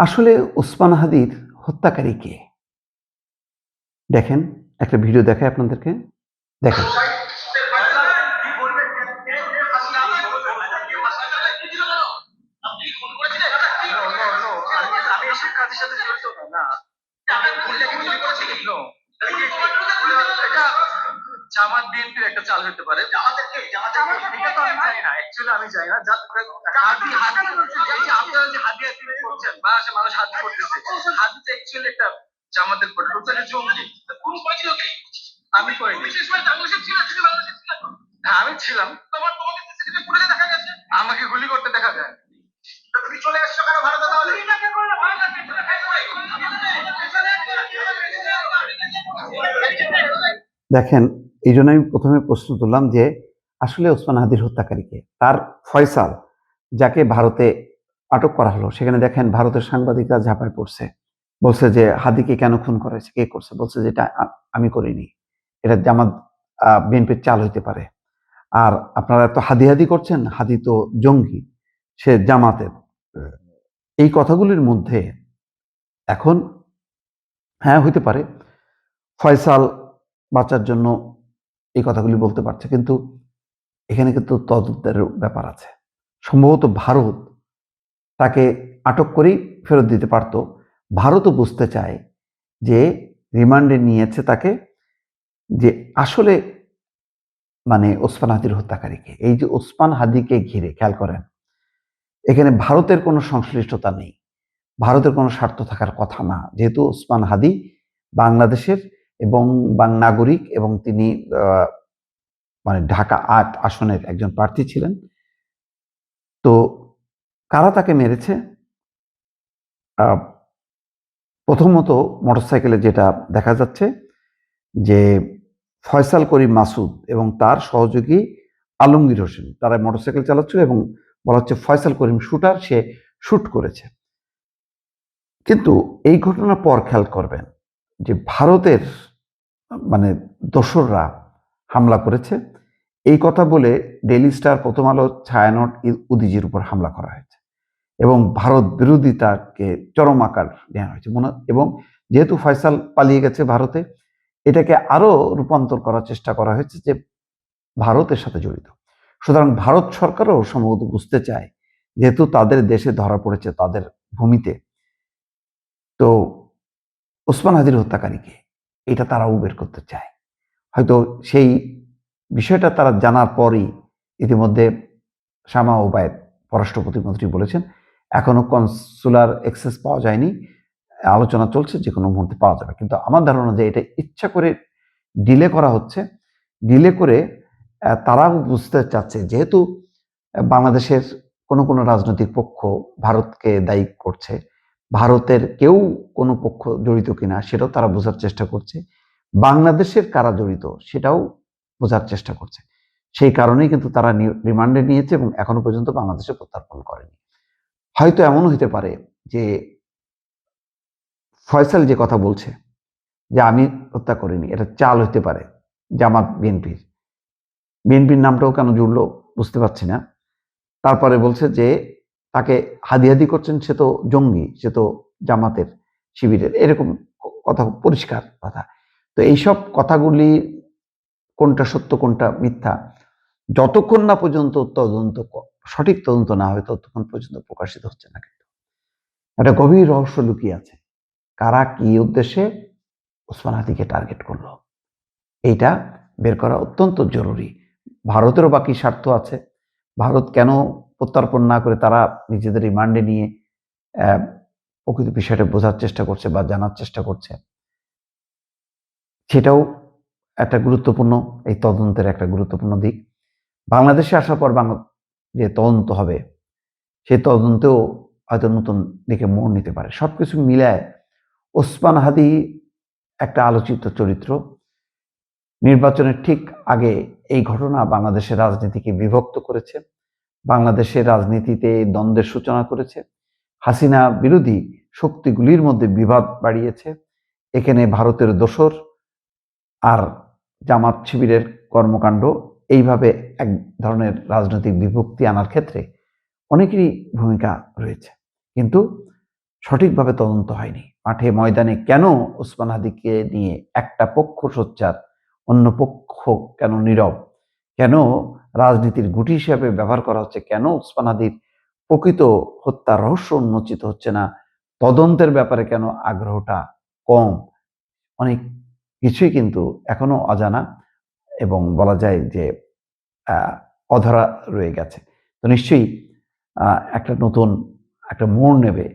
আসলে ওসমান হাদির হত্যাকারী কে? দেখেন, একটা ভিডিও দেখাই আপনাদেরকে। দেখেন। জামাত বিএনপির একটা চাল হতে পারে। এটা তো আমি জানি না, অ্যাকচুয়ালি আমি জানি না। হাদি হাদি এই যে আপনারা যে হাদি হাদি করছেন বা মানুষ হাদি করতেছে, হাদি তো অ্যাকচুয়ালি একটা জামাতের পরে টোটালি জঙ্গি। কোন করেছিল কি? আমি করিনি। বিশেষ করে বাংলাদেশে ছিল, তুমি বাংলাদেশে ছিল? হ্যাঁ, আমি ছিলাম। তোমাকে সিসিটিভি ফুটেজে দেখা গেছে আমাকে গুলি করতে দেখা যায়। তুমি চলে আসছো কেন ভারতে? তাহলে দেখেন, এই জন্য আমি প্রথমে প্রশ্ন তুললাম যে আসলে ওসমান হাদির হত্যাকারী কে? তার ফয়সাল, যাকে ভারতে আটক করা হলো, সেখানে দেখেন ভারতের সাংবাদিকরা ঝাঁপায় পড়ছে। বলছে যে হাদিকে কেন খুন করেছে, কে করছে? বলছে যে এটা আমি করিনি, এটা জামাত বিএনপির চাল হইতে পারে। আর আপনারা তো হাদি হাদি করছেন, হাদি তো জঙ্গি, সে জামাতের। এই কথাগুলির মধ্যে এখন হ্যাঁ হইতে পারে ফয়সাল বাঁচার জন্য এই কথাগুলি বলতে পারছে, কিন্তু এখানে কিন্তু তদন্তের ব্যাপার আছে। সম্ভবত ভারত তাকে আটক করেই ফেরত দিতে পারত। ভারতও বুঝতে চায় যে রিমান্ডে নিয়েছে তাকে, যে আসলে মানে ওসমান হাদির হত্যাকারীকে। এই যে ওসমান হাদিকে ঘিরে খেয়াল করেন, এখানে ভারতের কোনো সংশ্লিষ্টতা নেই, ভারতের কোনো স্বার্থ থাকার কথা না, যেহেতু ওসমান হাদি বাংলাদেশের এবং নাগরিক, এবং তিনি মানে ঢাকা ৮ আসনের একজন প্রার্থী ছিলেন। তো কারা তাকে মেরেছে? প্রথমত মোটরসাইকেলে যেটা দেখা যাচ্ছে যে ফয়সাল করিম মাসুদ এবং তার সহযোগী আলমগীর হোসেন, তারা মোটরসাইকেল চালাচ্ছিল এবং বলা হচ্ছে ফয়সাল করিম শুটার, সে শুট করেছে। কিন্তু এই ঘটনার পর খেয়াল করবেন যে ভারতের মানে দোসররা হামলা করেছে, এই কথা বলে ডেইলি স্টার, প্রথম আলো, ছায়ানট, উদিজির উপর হামলা করা হয়েছে এবং ভারত বিরোধিতাকে চরম আকার নেওয়া হয়েছে এবং যেহেতু ফয়সাল পালিয়ে গেছে ভারতে, এটাকে আরো রূপান্তর করার চেষ্টা করা হয়েছে যে ভারতের সাথে জড়িত। সুতরাং ভারত সরকারও সম্ভবত বুঝতে চায়, যেহেতু তাদের দেশে ধরা পড়েছে তাদের ভূমিতে, তো ওসমান হাদির হত্যাকারীকে এটা তারাও বের করতে চায়। হয়তো সেই বিষয়টা তারা জানার পরই ইতিমধ্যে শামা ওবায়েদ পররাষ্ট্র প্রতিমন্ত্রী বলেছেন এখনো কনসুলার অ্যাক্সেস পাওয়া যায়নি, আলোচনা চলছে, যে কোনো মুহূর্তে পাওয়া যাবে। কিন্তু আমার ধারণা যে এটা ইচ্ছা করে ডিলে করা হচ্ছে, ডিলে করে তারাও বুঝতে চাচ্ছে, যেহেতু বাংলাদেশের কোনো রাজনৈতিক পক্ষ ভারতকে দায়ী করছে, ভারতের কেউ কোনো পক্ষ জড়িত কিনা সেটাও তারা বোঝার চেষ্টা করছে, বাংলাদেশের কারা জড়িত সেটাও বোঝার চেষ্টা করছে। সেই কারণেই কিন্তু তারা রিমান্ডে নিয়েছে এবং এখনো পর্যন্ত বাংলাদেশে প্রত্যার্পণ করেনি। হয়তো এমনও হতে পারে যে ফয়সাল যে কথা বলছে যে আমি হত্যা করিনি, এটা চাল হতে পারে জামাত বিএনপির। বিএনপির নামটাও কেন জুড়লো বুঝতে পারছি না। তারপরে বলছে যে তাকে হাদি করছেন, সে তো জঙ্গি, সে তো জামাতের শিবিরের, এরকম কথা, পরিষ্কার কথা। তো এইসব কথাগুলি কোনটা সত্য কোনটা মিথ্যা, যতক্ষণ না পর্যন্ত সঠিক তদন্ত না হয় ততক্ষণ পর্যন্ত প্রকাশিত হচ্ছে না। কিন্তু একটা গভীর রহস্য লুকিয়ে আছে, কারা কি উদ্দেশ্যে ওসমান হাদিকে টার্গেট করলো, এইটা বের করা অত্যন্ত জরুরি। ভারতেরও বাকি স্বার্থ আছে, ভারত কেন প্রত্যর্পণ না করে তারা নিজেদের রিমান্ডে নিয়ে প্রকৃত বিষয়টা বোঝার চেষ্টা করছে বা জানার চেষ্টা করছে, সেটাও একটা গুরুত্বপূর্ণ, এই তদন্তের একটা গুরুত্বপূর্ণ দিক। বাংলাদেশে আসার পর যে তদন্ত হবে, সেই তদন্তেও হয়তো নতুন দিকে মোড় নিতে পারে। সবকিছু মিলায় ওসমান হাদি একটা আলোচিত চরিত্র। নির্বাচনের ঠিক আগে এই ঘটনা বাংলাদেশের রাজনীতিকে বিভক্ত করেছে, বাংলাদেশের রাজনীতিতে দ্বন্দ্বের সূচনা করেছে, হাসিনা বিরোধী শক্তিগুলির মধ্যে বিবাদ বাড়িয়েছে। এখানে ভারতের দোসর আর জামাত শিবিরের কর্মকাণ্ড এইভাবে এক ধরনের রাজনৈতিক বিভক্তি আনার ক্ষেত্রে অনেকেরই ভূমিকা রয়েছে। কিন্তু সঠিকভাবে তদন্ত হয়নি। মাঠে ময়দানে কেন ওসমান হাদিকে নিয়ে একটা পক্ষ সোচ্চার, অন্য পক্ষ কেন নীরব? কেন রাজনীতির গুটি হিসেবে ব্যবহার করা হচ্ছে? কেন ওসমান হাদির প্রকৃত হত্যার রহস্য উন্মোচিত হচ্ছে না? তদন্তের ব্যাপারে কেন আগ্রহটা কম? অনেক কিছুই কিন্তু এখনো অজানা এবং বলা যায় যে অধরা রয়ে গেছে। তো নিশ্চয়ই একটা নতুন একটা মোড় নেবে